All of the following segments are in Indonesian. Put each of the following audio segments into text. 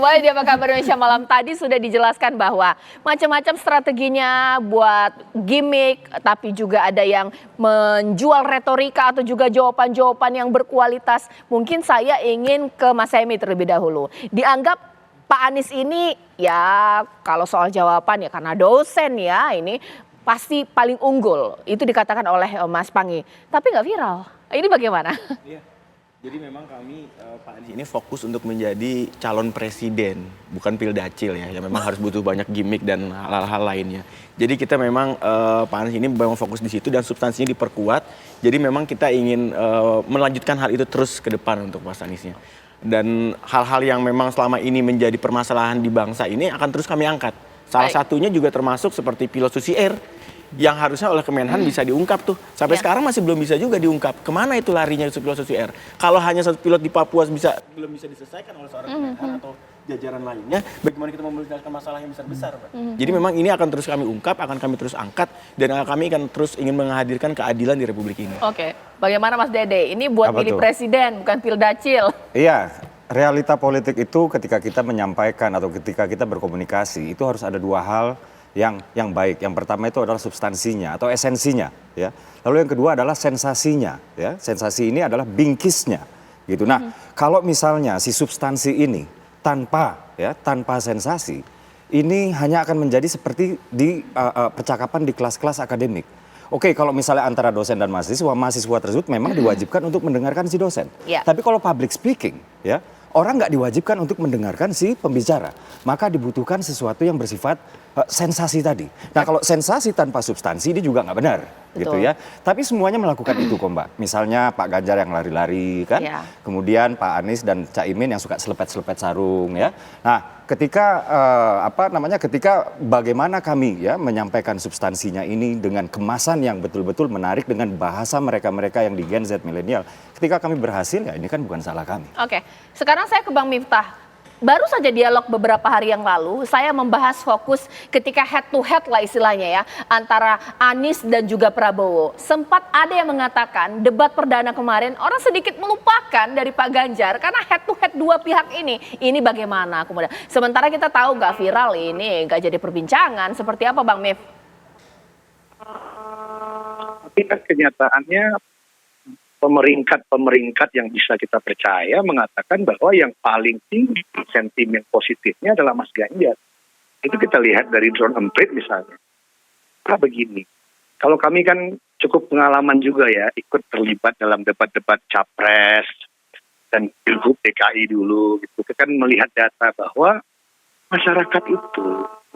semuanya di Apa Kabar Indonesia Malam tadi sudah dijelaskan bahwa macam-macam strateginya buat gimmick, tapi juga ada yang menjual retorika atau juga jawaban-jawaban yang berkualitas. Mungkin saya ingin ke Mas Hemi terlebih dahulu. Dianggap Pak Anies ini ya kalau soal jawaban ya karena dosen ya ini pasti paling unggul. Itu dikatakan oleh Mas Panggi. Tapi nggak viral. Ini bagaimana? Iya. Jadi memang kami Pak Anies ini fokus untuk menjadi calon presiden, bukan pildacil ya, yang memang harus butuh banyak gimmick dan hal-hal lainnya. Jadi kita memang Pak Anies ini memang fokus di situ dan substansinya diperkuat. Jadi memang kita ingin melanjutkan hal itu terus ke depan untuk Mas Aniesnya. Dan hal-hal yang memang selama ini menjadi permasalahan di bangsa ini akan terus kami angkat. Salah satunya juga termasuk seperti pilot Susi Air yang harusnya oleh Kemenhan bisa diungkap tuh. Sampai sekarang masih belum bisa juga diungkap. Kemana itu larinya pilot Susi Air? Kalau hanya satu pilot di Papua belum bisa diselesaikan oleh seorang Kemenhan atau jajaran lainnya, bagaimana kita menyelesaikan masalah yang besar-besar, Pak? Jadi memang ini akan terus kami ungkap, akan kami terus angkat, dan kami akan terus ingin menghadirkan keadilan di Republik ini. Oke, bagaimana Mas Dede? Ini buat pilih presiden, bukan pildacil. Iya, realita politik itu ketika kita menyampaikan atau ketika kita berkomunikasi, itu harus ada dua hal yang baik. Yang pertama itu adalah substansinya atau esensinya, ya. Lalu yang kedua adalah sensasinya, ya. Sensasi ini adalah bingkisnya, gitu. Nah, kalau misalnya si substansi ini tanpa sensasi, ini hanya akan menjadi seperti di percakapan di kelas-kelas akademik. Oke, kalau misalnya antara dosen dan mahasiswa tersebut memang diwajibkan untuk mendengarkan si dosen. Tapi kalau public speaking, ya, orang nggak diwajibkan untuk mendengarkan si pembicara. Maka dibutuhkan sesuatu yang bersifat sensasi tadi. Nah, kalau sensasi tanpa substansi ini juga nggak benar. Gitu ya. Tapi semuanya melakukan itu kok, Mbak. Misalnya Pak Ganjar yang lari-lari kan. Kemudian Pak Anies dan Cak Imin yang suka selepet-selepet sarung ya. Nah, ketika ketika bagaimana kami ya menyampaikan substansinya ini dengan kemasan yang betul-betul menarik dengan bahasa mereka-mereka yang di Gen Z milenial. Ketika kami berhasil ya ini kan bukan salah kami. Oke. Sekarang saya ke Bang Miftah. Baru saja dialog beberapa hari yang lalu, saya membahas fokus ketika head to head lah istilahnya ya, antara Anies dan juga Prabowo. Sempat ada yang mengatakan debat perdana kemarin orang sedikit melupakan dari Pak Ganjar karena head to head dua pihak ini. Ini bagaimana kemudian? Sementara kita tahu nggak viral ini, nggak jadi perbincangan. Seperti apa Bang Mif? Tapi kan kenyataannya pemeringkat yang bisa kita percaya mengatakan bahwa yang paling tinggi sentimen positifnya adalah Mas Ganjar. Itu kita lihat dari drone emprit misalnya. Begini, kalau kami kan cukup pengalaman juga ya, ikut terlibat dalam debat-debat capres dan pilgub DKI dulu gitu. Kita kan melihat data bahwa masyarakat itu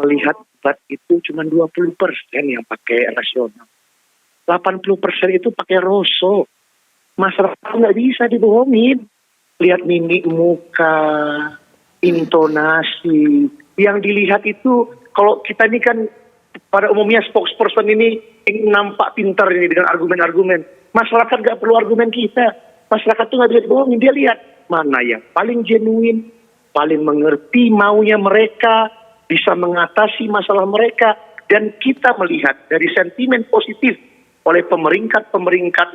melihat debat itu cuma 20% yang pakai rasional. 80% itu pakai rosok. Masyarakat nggak bisa dibohongin. Lihat mimik muka, intonasi. Yang dilihat itu, kalau kita ini kan pada umumnya spokesperson ini ingin nampak pintar ini dengan argumen-argumen. Masyarakat nggak perlu argumen kita. Masyarakat tuh nggak bisa dibohongin. Dia lihat mana yang paling genuine, paling mengerti maunya mereka, bisa mengatasi masalah mereka. Dan kita melihat dari sentimen positif oleh pemeringkat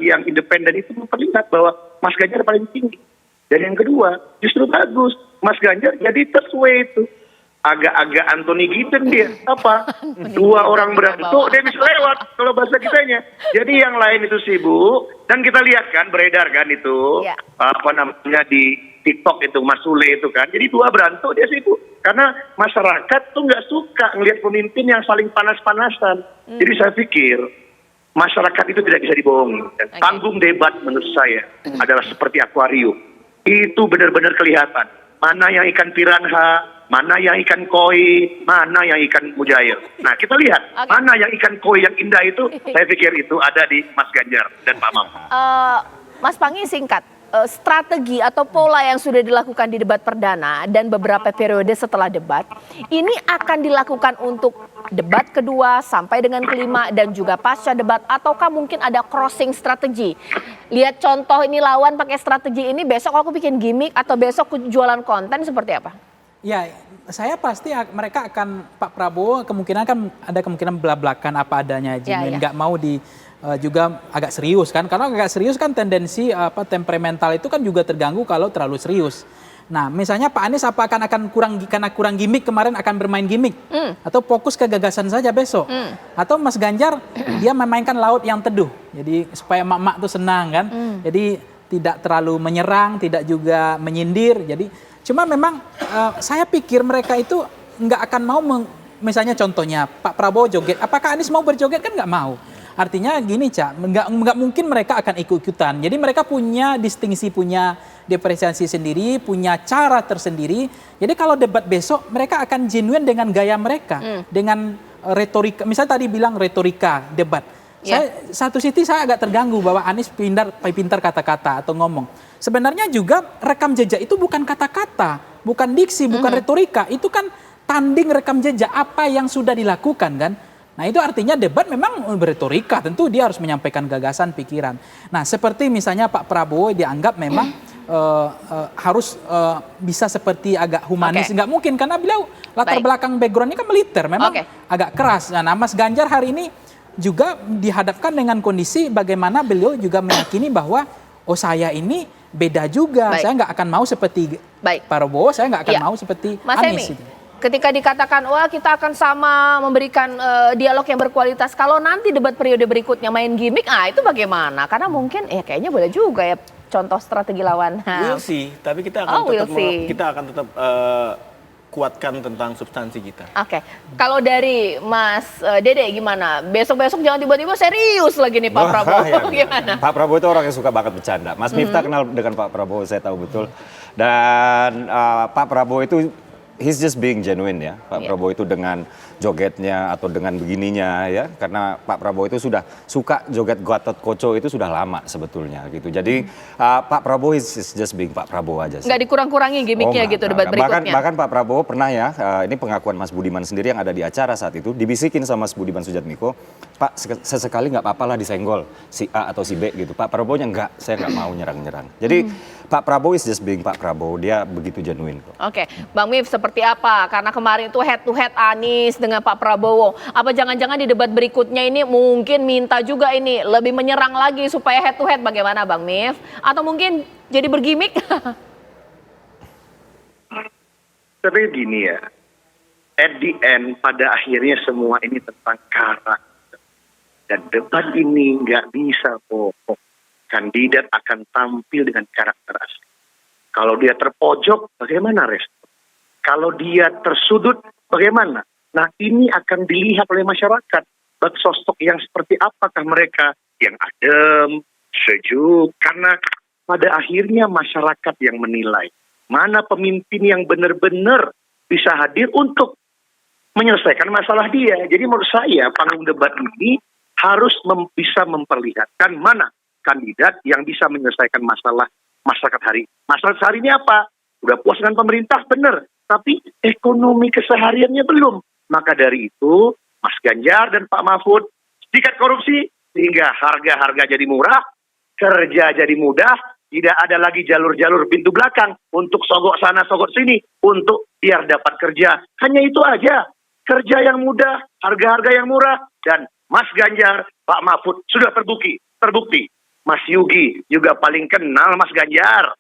yang independen itu memperlihat bahwa Mas Ganjar paling tinggi. Dan yang kedua, justru bagus. Mas Ganjar jadi tersuai itu. Agak-agak Anthony Giddens dia. Dua orang berantem, dia bisa lewat kalau bahasa kitanya. Jadi yang lain itu sibuk. Dan kita lihat kan, beredar kan itu. Di TikTok itu, Mas Sule itu kan. Jadi dua berantem, dia sibuk. Karena masyarakat tuh nggak suka ngelihat pemimpin yang saling panas-panasan. Jadi saya pikir, masyarakat itu tidak bisa dibohongi. Panggung debat menurut saya adalah seperti akuarium. Itu benar-benar kelihatan. Mana yang ikan piranha, mana yang ikan koi, mana yang ikan mujair. Nah kita lihat, mana yang ikan koi yang indah itu, saya pikir itu ada di Mas Ganjar dan Pak Mahfud. Mas Panggi singkat, strategi atau pola yang sudah dilakukan di debat perdana dan beberapa periode setelah debat, ini akan dilakukan untuk debat kedua sampai dengan kelima dan juga pasca debat, ataukah mungkin ada crossing strategi? Lihat contoh ini lawan pakai strategi ini, besok aku bikin gimmick atau besok jualan konten seperti apa? Ya, saya pasti mereka akan, Pak Prabowo kemungkinan kan ada kemungkinan belak-belakan apa adanya, nggak mau juga agak serius kan, karena agak serius kan tendensi temperamental itu kan juga terganggu kalau terlalu serius. Nah, misalnya Pak Anies akan karena kurang gimmick kemarin akan bermain gimmick atau fokus ke gagasan saja besok. Atau Mas Ganjar dia memainkan laut yang teduh. Jadi supaya emak-emak tuh senang kan. Jadi tidak terlalu menyerang, tidak juga menyindir. Jadi cuma memang saya pikir mereka itu nggak akan mau misalnya contohnya Pak Prabowo joget. Apakah Anies mau berjoget? Kan nggak mau. Artinya gini, Cak, nggak mungkin mereka akan ikut-ikutan. Jadi mereka punya distingsi, punya diferensiasi sendiri, punya cara tersendiri. Jadi kalau debat besok, mereka akan genuine dengan gaya mereka, dengan retorika. Misalnya tadi bilang retorika debat. Satu sisi saya agak terganggu bahwa Anies pintar kata-kata atau ngomong. Sebenarnya juga rekam jejak itu bukan kata-kata, bukan diksi, bukan retorika. Itu kan tanding rekam jejak apa yang sudah dilakukan kan. Nah itu artinya debat memang berretorika, tentu dia harus menyampaikan gagasan, pikiran. Nah seperti misalnya Pak Prabowo dianggap memang harus bisa seperti agak humanis, nggak mungkin karena beliau latar belakang backgroundnya kan militer, memang agak keras. Nah Mas Ganjar hari ini juga dihadapkan dengan kondisi bagaimana beliau juga meyakini bahwa oh saya ini beda juga, saya nggak akan mau seperti Pak Prabowo, saya nggak akan mau seperti Mas Anies. Ketika dikatakan, wah kita akan sama memberikan dialog yang berkualitas. Kalau nanti debat periode berikutnya main gimmick, itu bagaimana? Karena mungkin kayaknya boleh juga ya contoh strategi lawan. We'll see, tapi kita akan tetap kuatkan tentang substansi kita. Oke, kalau dari Mas Dede gimana? Besok-besok jangan tiba-tiba serius lagi nih Pak Prabowo. Gimana? Pak Prabowo itu orang yang suka banget bercanda. Mas Miftah kenal dengan Pak Prabowo, saya tahu betul. Dan Pak Prabowo itu he's just being genuine ya. Pak Prabowo itu dengan jogetnya atau dengan begininya ya. Karena Pak Prabowo itu sudah suka joget Gatot Koco itu sudah lama sebetulnya gitu. Jadi Pak Prabowo is just being Pak Prabowo aja sih. Nggak dikurang-kurangi gimmicknya gitu debat berikutnya. Bahkan Pak Prabowo pernah ya, ini pengakuan Mas Budiman sendiri yang ada di acara saat itu, dibisikin sama Mas Budiman Sujatmiko, Pak sesekali nggak apa-apa lah disenggol si A atau si B gitu. Pak Prabowo-nya nggak, saya nggak mau nyerang-nyerang. Jadi Pak Prabowo is just being Pak Prabowo, dia begitu genuine kok. Oke, Bang Mif seperti apa? Karena kemarin itu head to head Anies dengan Pak Prabowo. Apa jangan-jangan di debat berikutnya ini mungkin minta juga ini lebih menyerang lagi supaya head to head, bagaimana Bang Mif? Atau mungkin jadi bergimik? Tapi gini ya, at the end pada akhirnya semua ini tentang karakter. Dan debat ini nggak bisa bohong. Kandidat akan tampil dengan karakter asli. Kalau dia terpojok, bagaimana respon? Kalau dia tersudut, bagaimana? Nah ini akan dilihat oleh masyarakat. Bagi sosok yang seperti apakah mereka yang adem, sejuk. Karena pada akhirnya masyarakat yang menilai. Mana pemimpin yang benar-benar bisa hadir untuk menyelesaikan masalah dia. Jadi menurut saya panggung debat ini harus bisa memperlihatkan mana kandidat yang bisa menyelesaikan masalah masyarakat hari. Masyarakat hari ini apa? Udah puas dengan pemerintah, benar. Tapi ekonomi kesehariannya belum. Maka dari itu, Mas Ganjar dan Pak Mahfud sedikit korupsi, sehingga harga-harga jadi murah, kerja jadi mudah, tidak ada lagi jalur-jalur pintu belakang untuk sogok sana, sogok sini, untuk biar dapat kerja. Hanya itu aja. Kerja yang mudah, harga-harga yang murah, dan Mas Ganjar, Pak Mahfud sudah terbukti. Mas Yugi juga paling kenal Mas Ganjar.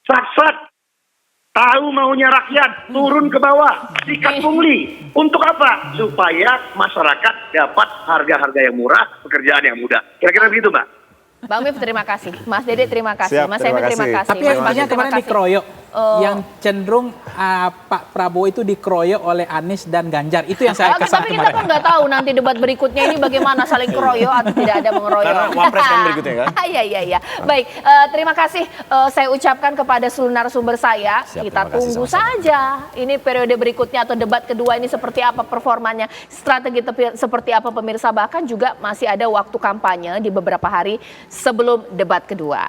Sat-sat. Tahu maunya rakyat, turun ke bawah, sikat pungli. Untuk apa? Supaya masyarakat dapat harga-harga yang murah, pekerjaan yang mudah. Kira-kira begitu, Mbak. Bang Mif terima kasih, Mas Dede terima kasih, Siap, Mas Emi terima kasih. Tapi yang kemarin dikeroyok, yang cenderung Pak Prabowo itu dikeroyok oleh Anies dan Ganjar, itu yang saya kesal tapi kita kan nggak tahu nanti debat berikutnya ini bagaimana, saling keroyok atau tidak ada mengeroyok. Karena wapres kan berikutnya kan. Iya. Baik, terima kasih saya ucapkan kepada seluruh narasumber saya. Siap, Kita terima kasih tunggu sama-sama. saja ini periode berikutnya atau debat kedua ini seperti apa performanya, strategi seperti apa pemirsa, bahkan juga masih ada waktu kampanye di beberapa hari sebelum debat kedua.